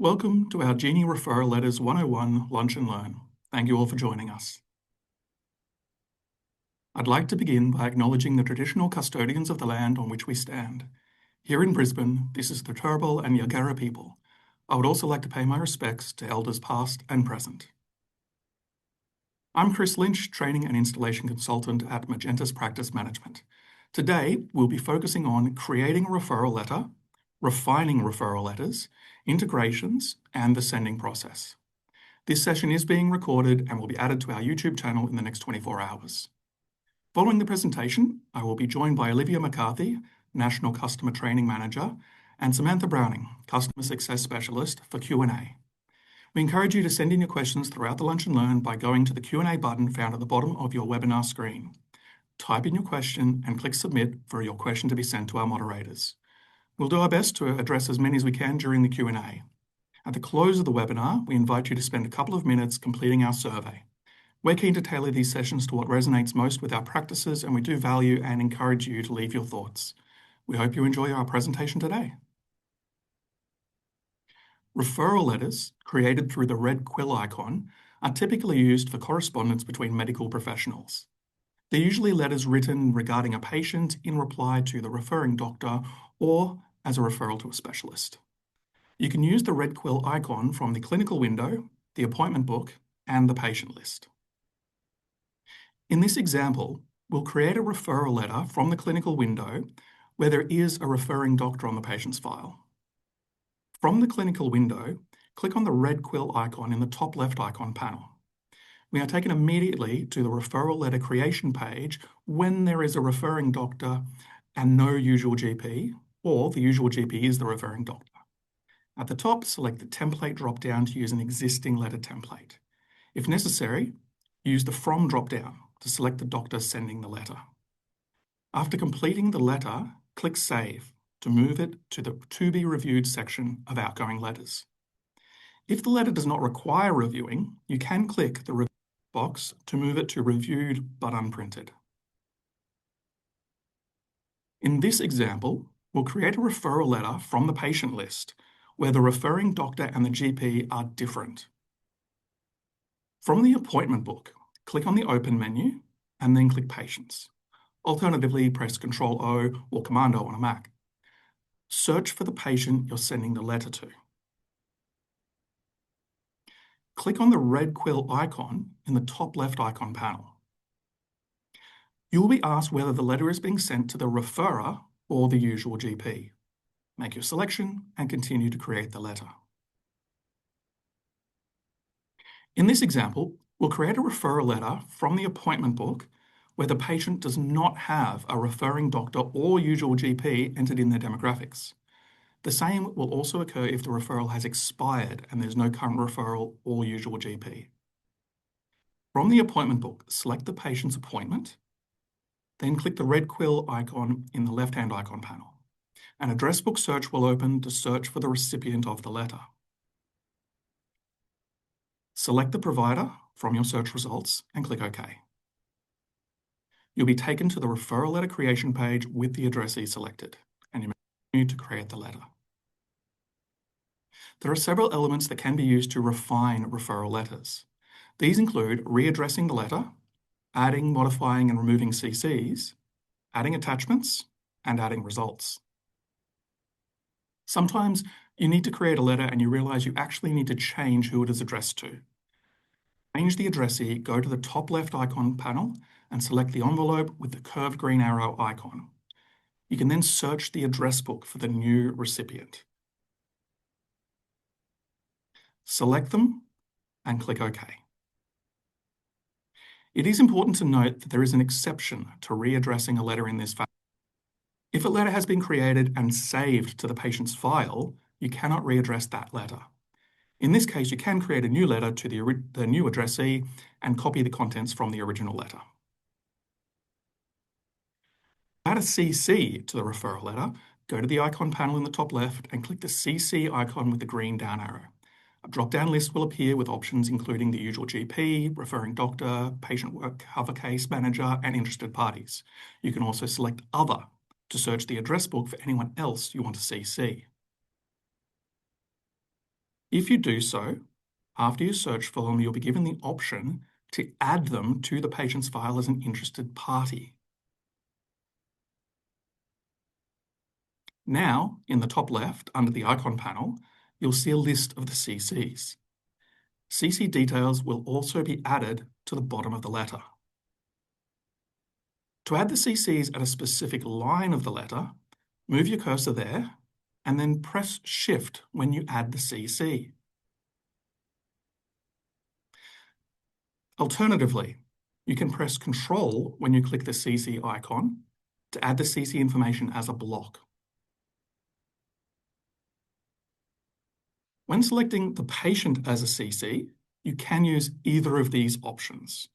Welcome to our Genie Referral Letters 101 Lunch and Learn. Thank you all for joining us. I'd like to begin by acknowledging the traditional custodians of the land on which we stand. Here in Brisbane, this is the Turrbal and Yagara people. I would also like to pay my respects to elders past and present. I'm Chris Lynch, Training and Installation Consultant at Magenta's Practice Management. Today, we'll be focusing on creating a referral letter, refining referral letters, integrations, and the sending process. This session is being recorded and will be added to our YouTube channel in the next 24 hours. Following the presentation, I will be joined by Olivia McCarthy, National Customer Training Manager, and Samantha Browning, Customer Success Specialist for Q&A. We encourage you to send in your questions throughout the Lunch and Learn by going to the Q&A button found at the bottom of your webinar screen. Type in your question and click Submit for your question to be sent to our moderators. We'll do our best to address as many as we can during the Q&A. At the close of the webinar, we invite you to spend a couple of minutes completing our survey. We're keen to tailor these sessions to what resonates most with our practices, and we do value and encourage you to leave your thoughts. We hope you enjoy our presentation today. Referral letters, created through the red quill icon, are typically used for correspondence between medical professionals. They're usually letters written regarding a patient in reply to the referring doctor or as a referral to a specialist. You can use the red quill icon from the clinical window, the appointment book, and the patient list. In this example, we'll create a referral letter from the clinical window where there is a referring doctor on the patient's file. From the clinical window, click on the red quill icon in the top left icon panel. We are taken immediately to the referral letter creation page when there is a referring doctor and no usual GP, or the usual GP is the referring doctor. At the top, select the template drop-down to use an existing letter template. If necessary, use the From drop-down to select the doctor sending the letter. After completing the letter, click Save to move it to the To Be Reviewed section of outgoing letters. If the letter does not require reviewing, you can click the Review box to move it to Reviewed but Unprinted. In this example, we'll create a referral letter from the patient list where the referring doctor and the GP are different. From the appointment book, click on the Open menu and then click Patients. Alternatively, press Ctrl-O or Command-O on a Mac. Search for the patient you're sending the letter to. Click on the red quill icon in the top left icon panel. You will be asked whether the letter is being sent to the referrer or the usual GP. Make your selection and continue to create the letter. In this example, we'll create a referral letter from the appointment book where the patient does not have a referring doctor or usual GP entered in their demographics. The same will also occur if the referral has expired and there's no current referral or usual GP. From the appointment book, select the patient's appointment, then click the red quill icon in the left-hand icon panel. An address book search will open to search for the recipient of the letter. Select the provider from your search results and click OK. You'll be taken to the referral letter creation page with the addressee selected, and you may continue to create the letter. There are several elements that can be used to refine referral letters. These include readdressing the letter, adding, modifying, and removing CCs, adding attachments, and adding results. Sometimes you need to create a letter and you realize you actually need to change who it is addressed to. Change the addressee, go to the top left icon panel and select the envelope with the curved green arrow icon. You can then search the address book for the new recipient. Select them and click OK. It is important to note that there is an exception to readdressing a letter in this fashion. If a letter has been created and saved to the patient's file, you cannot readdress that letter. In this case, you can create a new letter to the new addressee and copy the contents from the original letter. To add a CC to the referral letter, go to the icon panel in the top left and click the CC icon with the green down arrow. A drop-down list will appear with options including the usual GP, referring doctor, patient work cover case manager, and interested parties. You can also select Other to search the address book for anyone else you want to CC. If you do so, after you search for them, you'll be given the option to add them to the patient's file as an interested party. Now, in the top left, under the icon panel, you'll see a list of the CCs. CC details will also be added to the bottom of the letter. To add the CCs at a specific line of the letter, move your cursor there and then press Shift when you add the CC. Alternatively, you can press Control when you click the CC icon to add the CC information as a block. When selecting the patient as a CC, you can use either of these options.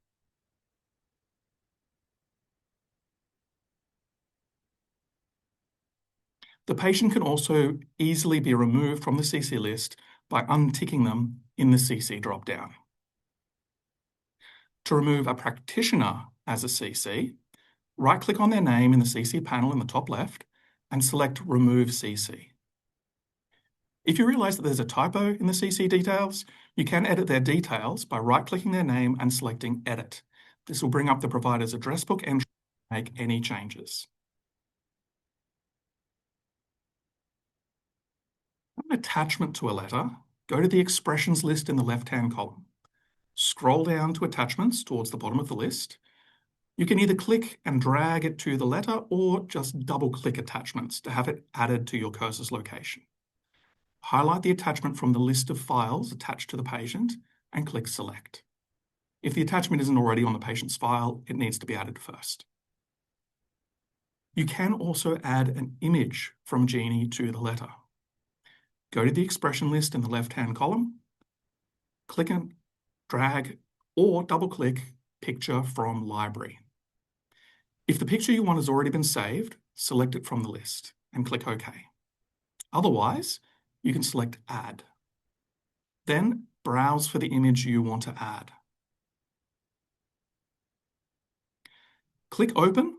The patient can also easily be removed from the CC list by unticking them in the CC dropdown. To remove a practitioner as a CC, right-click on their name in the CC panel in the top left and select Remove CC. If you realize that there's a typo in the CC details, you can edit their details by right-clicking their name and selecting Edit. This will bring up the provider's address book entry and make any changes. An attachment to a letter, go to the expressions list in the left-hand column. Scroll down to attachments towards the bottom of the list. You can either click and drag it to the letter or just double-click attachments to have it added to your cursor's location. Highlight the attachment from the list of files attached to the patient and click Select. If the attachment isn't already on the patient's file, it needs to be added first. You can also add an image from Genie to the letter. Go to the expression list in the left-hand column, click and drag or double-click Picture from Library. If the picture you want has already been saved, select it from the list and click OK. Otherwise, you can select Add. Then browse for the image you want to add. Click Open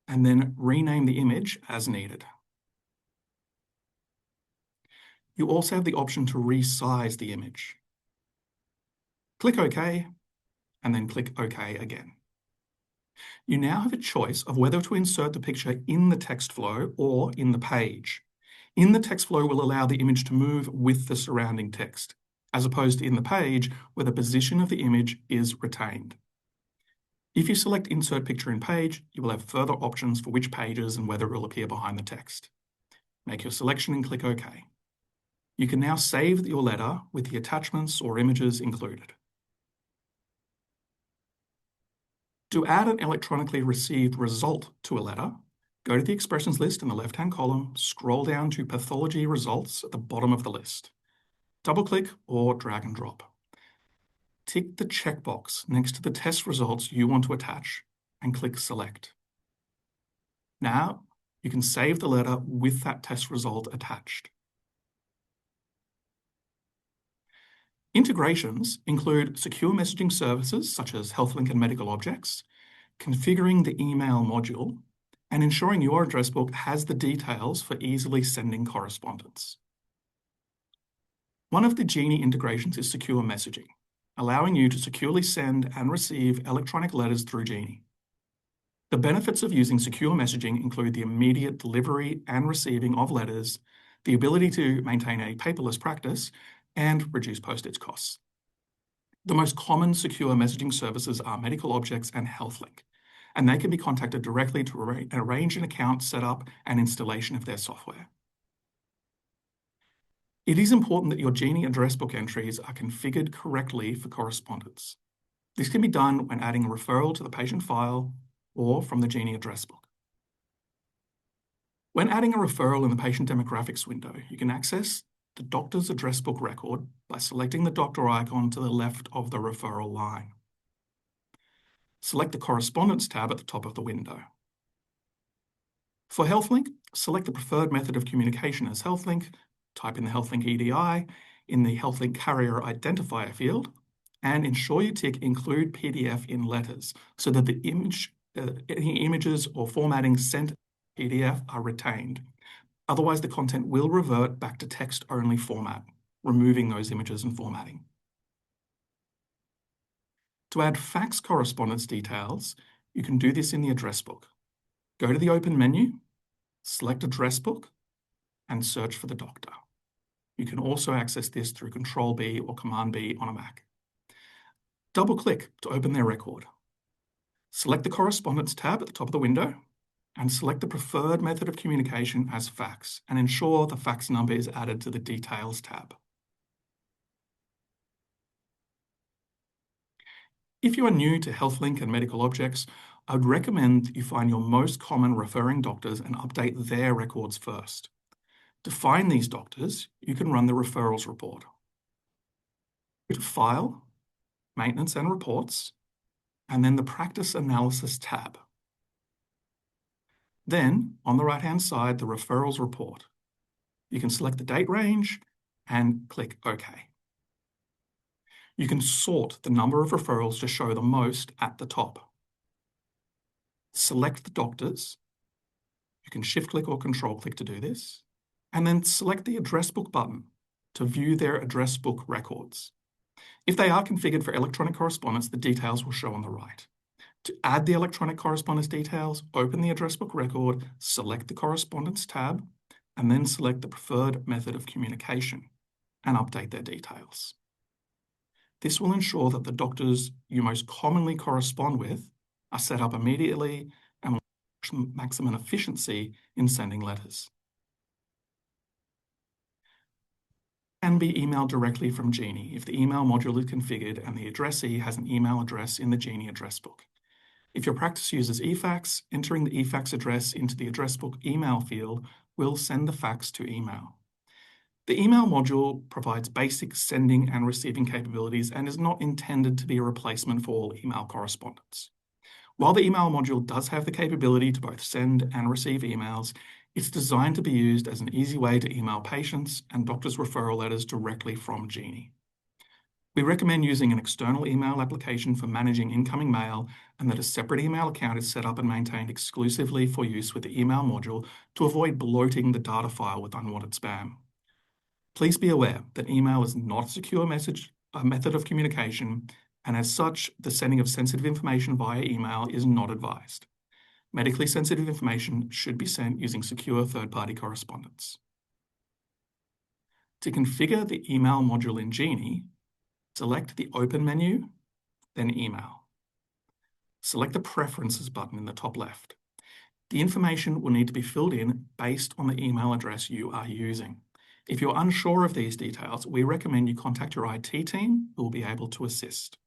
and then rename the image as needed. You also have the option to resize the image. Click OK and then click OK again. You now have a choice of whether to insert the picture in the text flow or in the page. In the text flow will allow the image to move with the surrounding text, as opposed to in the page where the position of the image is retained. If you select Insert Picture in Page, you will have further options for which pages and whether it will appear behind the text. Make your selection and click OK. You can now save your letter with the attachments or images included. To add an electronically received result to a letter, go to the expressions list in the left-hand column, scroll down to Pathology Results at the bottom of the list. Double-click or drag and drop. Tick the checkbox next to the test results you want to attach and click Select. Now, you can save the letter with that test result attached. Integrations include secure messaging services such as Healthlink and Medical Objects, configuring the email module, and ensuring your address book has the details for easily sending correspondence. One of the Genie integrations is secure messaging, allowing you to securely send and receive electronic letters through Genie. The benefits of using secure messaging include the immediate delivery and receiving of letters, the ability to maintain a paperless practice, and reduce postage costs. The most common secure messaging services are Medical Objects and Healthlink, and they can be contacted directly to arrange an account setup and installation of their software. It is important that your Genie address book entries are configured correctly for correspondence. This can be done when adding a referral to the patient file or from the Genie address book. When adding a referral in the patient demographics window, you can access the doctor's address book record by selecting the doctor icon to the left of the referral line. Select the Correspondence tab at the top of the window. For Healthlink, select the preferred method of communication as Healthlink, type in the Healthlink EDI in the Healthlink Carrier Identifier field, and ensure you tick Include PDF in Letters so that any images or formatting sent PDF are retained. Otherwise, the content will revert back to text-only format, removing those images and formatting. To add fax correspondence details, you can do this in the address book. Go to the Open menu, select Address Book, and search for the doctor. You can also access this through Control-B or Command-B on a Mac. Double-click to open their record. Select the Correspondence tab at the top of the window and select the preferred method of communication as fax and ensure the fax number is added to the Details tab. If you are new to Healthlink and medical objects, I would recommend you find your most common referring doctors and update their records first. To find these doctors, you can run the referrals report. Go to File, Maintenance and Reports, and then the Practice Analysis tab. Then, on the right-hand side, the Referrals report. You can select the date range and click OK. You can sort the number of referrals to show the most at the top. Select the doctors. You can shift-click or control-click to do this, and then select the Address Book button to view their address book records. If they are configured for electronic correspondence, the details will show on the right. To add the electronic correspondence details, open the address book record, select the Correspondence tab, and then select the preferred method of communication and update their details. This will ensure that the doctors you most commonly correspond with are set up immediately and will have maximum efficiency in sending letters. Can be emailed directly from Genie if the email module is configured and the addressee has an email address in the Genie address book. If your practice uses eFax, entering the eFax address into the address book email field will send the fax to email. The email module provides basic sending and receiving capabilities and is not intended to be a replacement for all email correspondence. While the email module does have the capability to both send and receive emails, it's designed to be used as an easy way to email patients and doctors' referral letters directly from Genie. We recommend using an external email application for managing incoming mail and that a separate email account is set up and maintained exclusively for use with the email module to avoid bloating the data file with unwanted spam. Please be aware that email is not a secure method of communication, and as such, the sending of sensitive information via email is not advised. Medically sensitive information should be sent using secure third-party correspondence. To configure the email module in Genie, select the Open menu, then Email. Select the Preferences button in the top left. The information will need to be filled in based on the email address you are using. If you're unsure of these details, we recommend you contact your IT team who will be able to assist.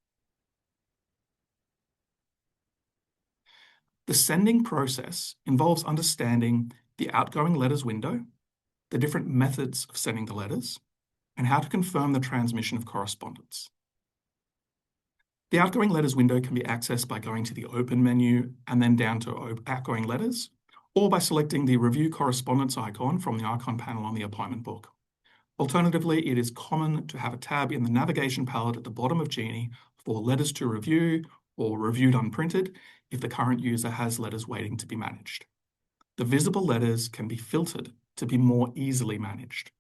The sending process involves understanding the outgoing letters window, the different methods of sending the letters, and how to confirm the transmission of correspondence. The outgoing letters window can be accessed by going to the Open menu and then down to Outgoing Letters, or by selecting the Review Correspondence icon from the icon panel on the appointment book. Alternatively, it is common to have a tab in the navigation palette at the bottom of Genie for Letters to Review or Reviewed Unprinted if the current user has letters waiting to be managed. The visible letters can be filtered to be more easily managed.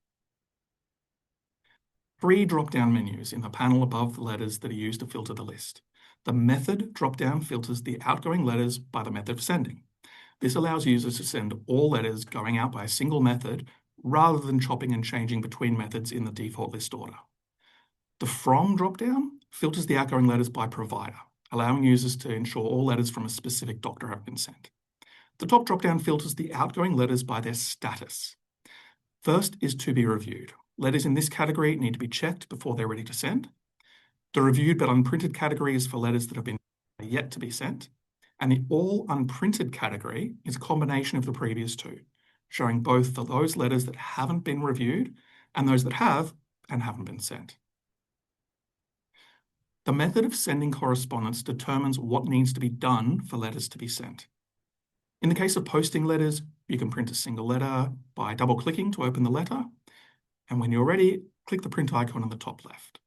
3 drop-down menus in the panel above the letters that are used to filter the list. The Method drop-down filters the outgoing letters by the method of sending. This allows users to send all letters going out by a single method rather than chopping and changing between methods in the default list order. The From drop-down filters the outgoing letters by provider, allowing users to ensure all letters from a specific doctor have been sent. The top drop-down filters the outgoing letters by their status. First is To Be Reviewed. Letters in this category need to be checked before they're ready to send. The Reviewed but Unprinted category is for letters that have been yet to be sent. And the All Unprinted category is a combination of the previous two, showing both for those letters that haven't been reviewed and those that have and haven't been sent. The method of sending correspondence determines what needs to be done for letters to be sent. In the case of posting letters, you can print a single letter by double-clicking to open the letter, and when you're ready, click the print icon on the top left.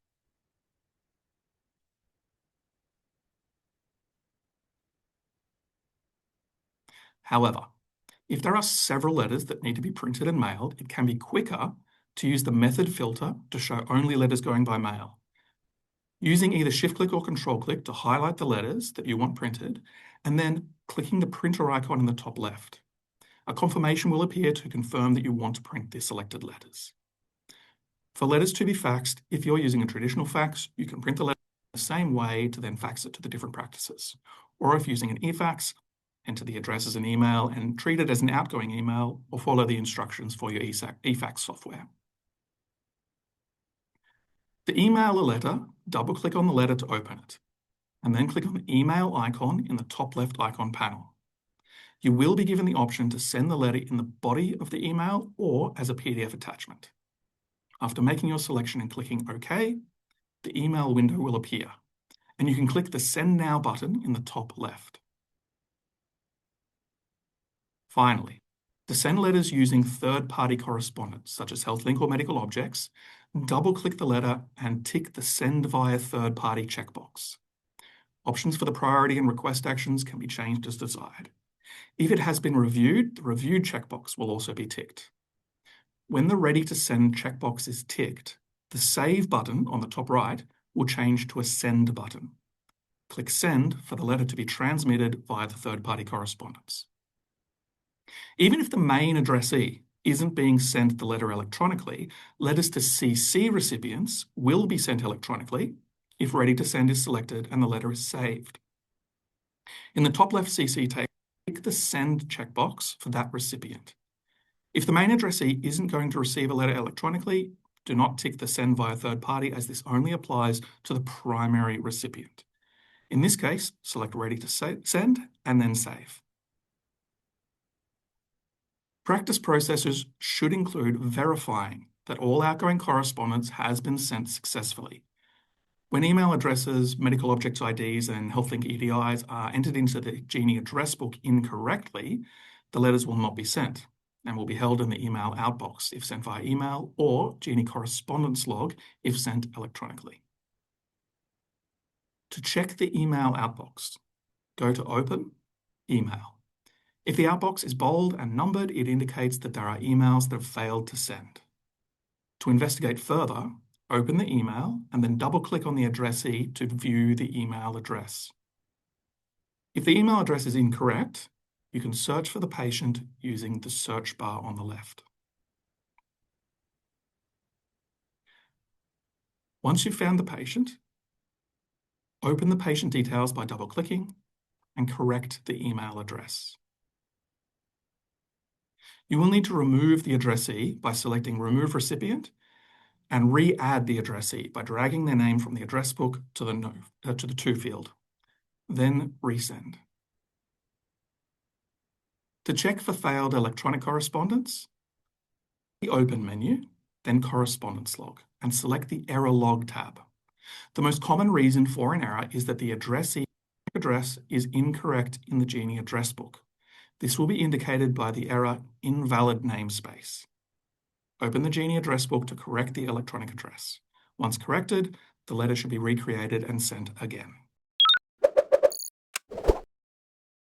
However, If there are several letters that need to be printed and mailed, it can be quicker to use the method filter to show only letters going by mail. Using either shift-click or control-click to highlight the letters that you want printed, and then clicking the printer icon in the top left. A confirmation will appear to confirm that you want to print the selected letters. For letters to be faxed, if you're using a traditional fax, you can print the letter the same way to then fax it to the different practices. Or if using an e-fax, enter the address as an email and treat it as an outgoing email, or follow the instructions for your e-fax software. To email a letter, double-click on the letter to open it, and then click on the email icon in the top left icon panel. You will be given the option to send the letter in the body of the email or as a PDF attachment. After making your selection and clicking OK, the email window will appear, and you can click the Send Now button in the top left. Finally, to send letters using third-party correspondence, such as Healthlink or medical objects, double-click the letter and tick the Send via third-party checkbox. Options for the priority and request actions can be changed as desired. If it has been reviewed, the Reviewed checkbox will also be ticked. When the Ready to Send checkbox is ticked, the Save button on the top right will change to a Send button. Click Send for the letter to be transmitted via the third-party correspondence. Even if the main addressee isn't being sent the letter electronically, letters to CC recipients will be sent electronically if Ready to Send is selected and the letter is saved. In the top left CC table, click the Send checkbox for that recipient. If the main addressee isn't going to receive a letter electronically, do not tick the Send via third party, as this only applies to the primary recipient. In this case, select Ready to Send and then Save. Practice processes should include verifying that all outgoing correspondence has been sent successfully. When email addresses, medical objects IDs, and Healthlink EDIs are entered into the Genie address book incorrectly, the letters will not be sent and will be held in the email outbox if sent via email, or Genie correspondence log if sent electronically. To check the email outbox, go to Open, Email. If the outbox is bold and numbered, it indicates that there are emails that have failed to send. To investigate further, open the email and then double-click on the addressee to view the email address. If the email address is incorrect, you can search for the patient using the search bar on the left. Once you've found the patient, open the patient details by double-clicking and correct the email address. You will need to remove the addressee by selecting Remove Recipient and re-add the addressee by dragging their name from the address book to the To field. Then resend. To check for failed electronic correspondence, the Open menu, then Correspondence Log, and select the Error Log tab. The most common reason for an error is that the addressee address is incorrect in the Genie address book. This will be indicated by the error Invalid Namespace. Open the Genie address book to correct the electronic address. Once corrected, the letter should be recreated and sent again.